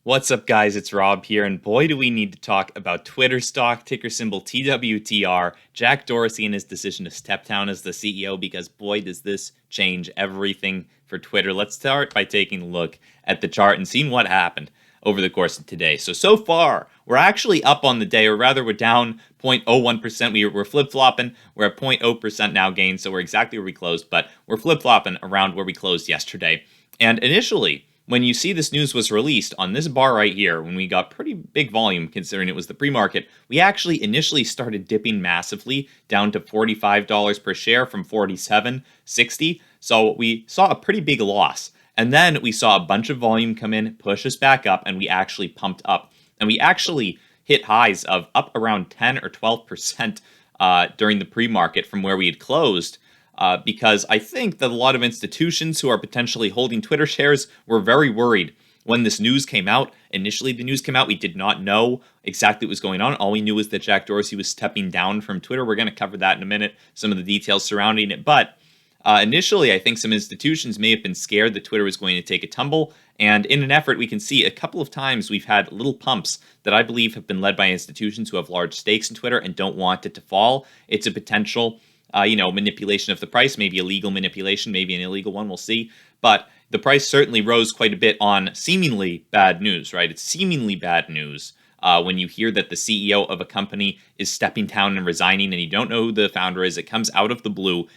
What's up, guys? It's Rob here, and boy, do we need to talk about Twitter stock, ticker symbol TWTR, Jack Dorsey and his decision to step down as the CEO, because boy, does this change everything for Twitter. Let's start by taking a look at the chart and seeing what happened over the course of today. So far, we're actually up on the day, or rather, we're down 0.01%. We're flip-flopping. We're at 0.0% now gain, so we're exactly where we closed, but we're flip-flopping around where we closed yesterday. And initially, when you see this news was released on this bar right here, when we got pretty big volume considering it was the pre-market, we actually initially started dipping massively down to $45 per share from $47.60. So we saw a pretty big loss. And then we saw a bunch of volume come in, push us back up, and we actually pumped up. And we actually hit highs of up around 10 or 12% during the pre-market from where we had closed. Because I think that a lot of institutions who are potentially holding Twitter shares were very worried when this news came out. Initially, the news came out. We did not know exactly what was going on. All we knew was that Jack Dorsey was stepping down from Twitter. We're going to cover that in a minute, some of the details surrounding it. But initially, I think some institutions may have been scared that Twitter was going to take a tumble. And in an effort, we can see a couple of times we've had little pumps that I believe have been led by institutions who have large stakes in Twitter and don't want it to fall. It's a potential manipulation of the price, maybe a legal manipulation, maybe an illegal one, we'll see. But the price certainly rose quite a bit on seemingly bad news, right? It's seemingly bad news when you hear that the CEO of a company is stepping down and resigning and you don't know who the founder is. It comes out of the blue.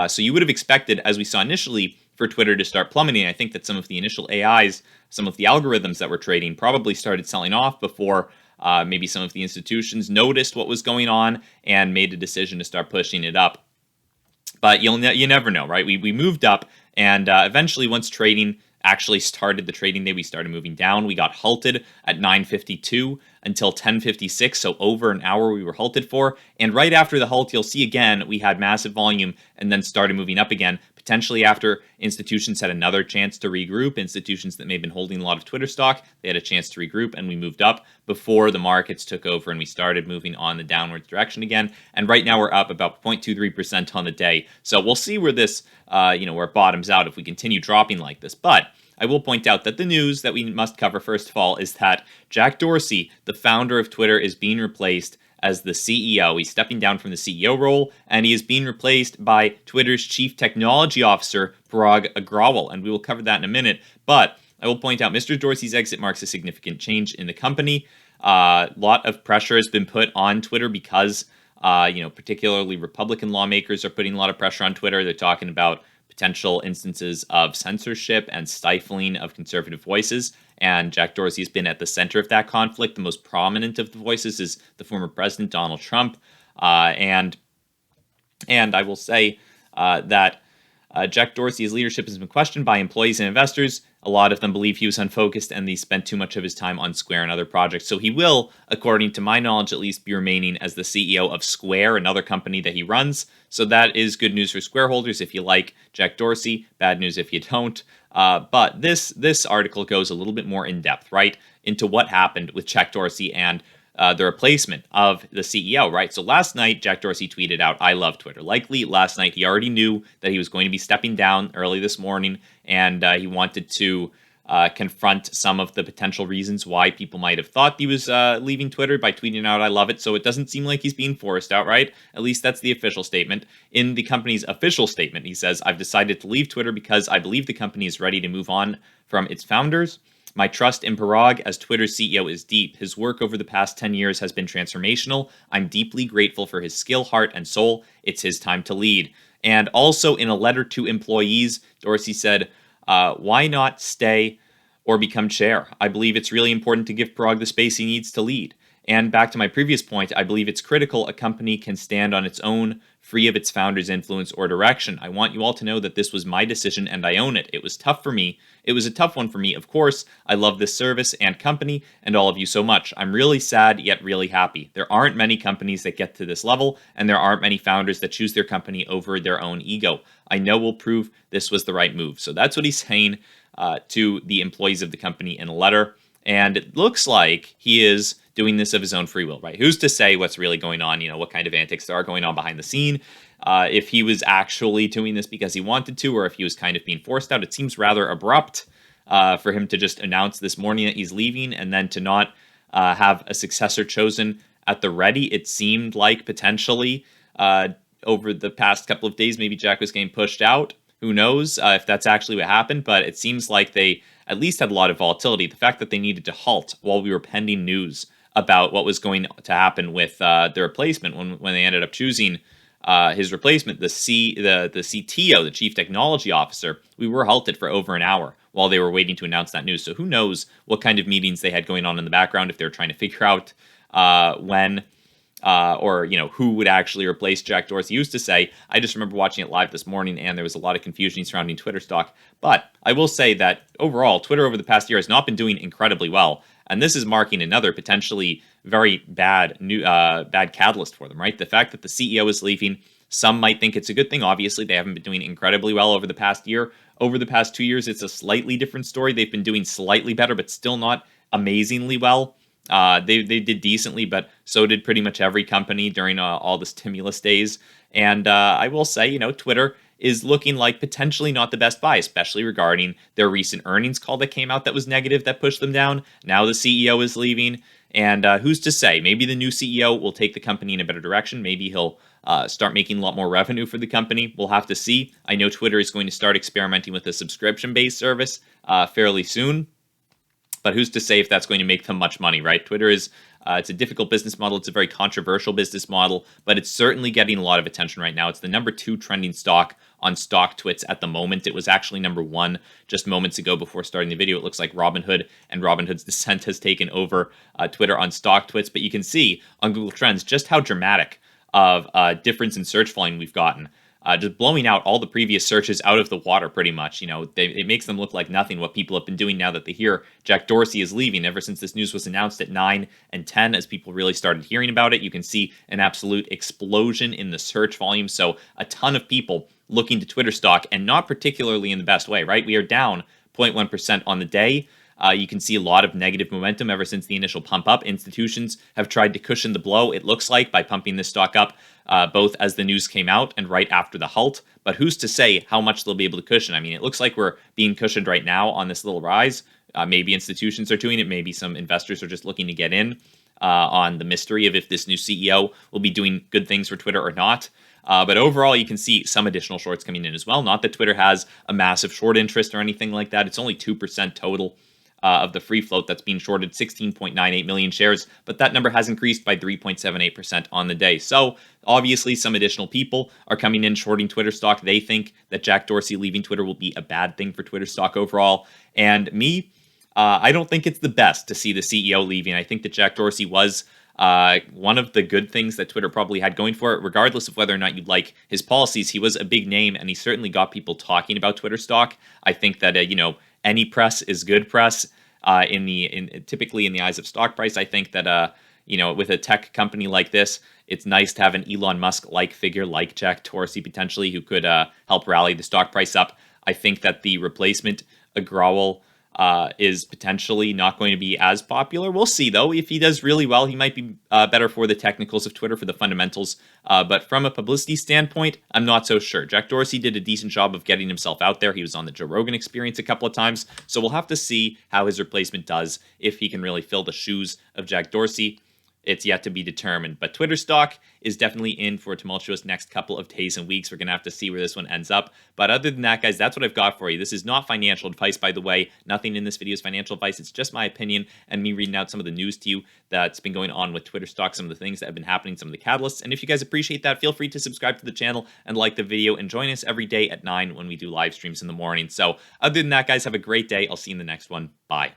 So you would have expected, as we saw initially, for Twitter to start plummeting. I think that some of the initial AIs, some of the algorithms that were trading probably started selling off before maybe some of the institutions noticed what was going on and made a decision to start pushing it up. But you never know, right? We moved up, and eventually, once trading actually started, the trading day, we started moving down. We got halted at 9:52 until 10:56, so over an hour we were halted for. And right after the halt, you'll see again, we had massive volume and then started moving up again, potentially after institutions had another chance to regroup. Institutions that may have been holding a lot of Twitter stock, they had a chance to regroup, and we moved up before the markets took over and we started moving on the downwards direction again. And right now we're up about 0.23% on the day. So we'll see where this, where it bottoms out if we continue dropping like this. But I will point out that the news that we must cover first of all is that Jack Dorsey, the founder of Twitter, is being replaced as the CEO. He's stepping down from the CEO role, and he is being replaced by Twitter's chief technology officer, Parag Agrawal, and we will cover that in a minute. But I will point out Mr. Dorsey's exit marks a significant change in the company. A lot of pressure has been put on Twitter because, particularly Republican lawmakers are putting a lot of pressure on Twitter. They're talking about potential instances of censorship and stifling of conservative voices. And Jack Dorsey has been at the center of that conflict. The most prominent of the voices is the former president, Donald Trump. And I will say that Jack Dorsey's leadership has been questioned by employees and investors. A lot of them believe he was unfocused and he spent too much of his time on Square and other projects. So he will, according to my knowledge at least, be remaining as the CEO of Square, another company that he runs. So that is good news for Square holders if you like Jack Dorsey, bad news if you don't. But this article goes a little bit more in depth, right, into what happened with Jack Dorsey and the replacement of the CEO, right? So last night, Jack Dorsey tweeted out, "I love Twitter." Likely last night, he already knew that he was going to be stepping down early this morning, and he wanted to confront some of the potential reasons why people might have thought he was leaving Twitter by tweeting out, "I love it." So it doesn't seem like he's being forced out, right? At least that's the official statement. In the company's official statement, he says, "I've decided to leave Twitter because I believe the company is ready to move on from its founders. My trust in Parag as Twitter's CEO is deep. His work over the past 10 years has been transformational. I'm deeply grateful for his skill, heart, and soul. It's his time to lead." And also in a letter to employees, Dorsey said, "Why not stay or become chair? I believe it's really important to give Parag the space he needs to lead. And back to my previous point, I believe it's critical a company can stand on its own, free of its founder's influence or direction. I want you all to know that this was my decision and I own it. It was tough for me. It was a tough one for me, of course. I love this service and company and all of you so much. I'm really sad yet really happy. There aren't many companies that get to this level, and there aren't many founders that choose their company over their own ego. I know we'll prove this was the right move." So that's what he's saying to the employees of the company in a letter. And it looks like he is doing this of his own free will, right? Who's to say what's really going on, what kind of antics there are going on behind the scene? If he was actually doing this because he wanted to, or if he was kind of being forced out. It seems rather abrupt. for him to just announce this morning that he's leaving and then to not have a successor chosen at the ready. It seemed like potentially over the past couple of days, maybe Jack was getting pushed out. Who knows if that's actually what happened, but it seems like they at least had a lot of volatility. The fact that they needed to halt while we were pending news about what was going to happen with the replacement when they ended up choosing his replacement, the CTO, the Chief Technology Officer, we were halted for over an hour while they were waiting to announce that news. So who knows what kind of meetings they had going on in the background, if they were trying to figure out when or who would actually replace Jack Dorsey. Used to say, I just remember watching it live this morning, and there was a lot of confusion surrounding Twitter stock. But I will say that overall, Twitter over the past year has not been doing incredibly well, and this is marking another potentially very bad catalyst for them. Right, the fact that the CEO is leaving. Some might think it's a good thing. Obviously, they haven't been doing incredibly well over the past year. Over the past 2 years, it's a slightly different story. They've been doing slightly better, but still not amazingly well. They did decently, but so did pretty much every company during all the stimulus days. And I will say, Twitter is looking like potentially not the best buy, especially regarding their recent earnings call that came out that was negative, that pushed them down. Now the CEO is leaving. And who's to say? Maybe the new CEO will take the company in a better direction. Maybe he'll start making a lot more revenue for the company. We'll have to see. I know Twitter is going to start experimenting with a subscription-based service fairly soon. But who's to say if that's going to make them much money, right? Twitter is, it's a difficult business model. It's a very controversial business model, but it's certainly getting a lot of attention right now. It's the number 2 trending stock on StockTwits at the moment. It was actually number 1 just moments ago before starting the video. It looks like Robinhood and Robinhood's descent has taken over Twitter on StockTwits, but you can see on Google Trends just how dramatic of a difference in search volume we've gotten. Just blowing out all the previous searches out of the water, pretty much. It makes them look like nothing, what people have been doing now that they hear Jack Dorsey is leaving. Ever since this news was announced at 9 and 10, as people really started hearing about it, you can see an absolute explosion in the search volume. So a ton of people looking to Twitter stock, and not particularly in the best way, right? We are down 0.1% on the day. You can see a lot of negative momentum ever since the initial pump up. Institutions have tried to cushion the blow, it looks like, by pumping this stock up both as the news came out and right after the halt. But who's to say how much they'll be able to cushion? I mean, it looks like we're being cushioned right now on this little rise. Maybe institutions are doing it. Maybe some investors are just looking to get in on the mystery of if this new CEO will be doing good things for Twitter or not. But overall, you can see some additional shorts coming in as well. Not that Twitter has a massive short interest or anything like that. It's only 2% total of the free float that's being shorted, 16.98 million shares, but that number has increased by 3.78% on the day. So obviously some additional people are coming in shorting Twitter stock. They think that Jack Dorsey leaving Twitter will be a bad thing for Twitter stock overall. And me, I don't think it's the best to see the CEO leaving. I think that Jack Dorsey was one of the good things that Twitter probably had going for it, regardless of whether or not you like his policies. He was a big name, and he certainly got people talking about Twitter stock. I think that any press is good press. Typically in the eyes of stock price, I think that with a tech company like this, it's nice to have an Elon Musk-like figure like Jack Dorsey potentially who could help rally the stock price up. I think that the replacement, Agrawal, is potentially not going to be as popular. We'll see, though. If he does really well, he might be better for the technicals of Twitter, for the fundamentals. But from a publicity standpoint, I'm not so sure. Jack Dorsey did a decent job of getting himself out there. He was on the Joe Rogan Experience a couple of times. So we'll have to see how his replacement does, if he can really fill the shoes of Jack Dorsey. It's yet to be determined. But Twitter stock is definitely in for a tumultuous next couple of days and weeks. We're going to have to see where this one ends up. But other than that, guys, that's what I've got for you. This is not financial advice, by the way. Nothing in this video is financial advice. It's just my opinion and me reading out some of the news to you that's been going on with Twitter stock, some of the things that have been happening, some of the catalysts. And if you guys appreciate that, feel free to subscribe to the channel and like the video and join us every day at 9 when we do live streams in the morning. So other than that, guys, have a great day. I'll see you in the next one. Bye.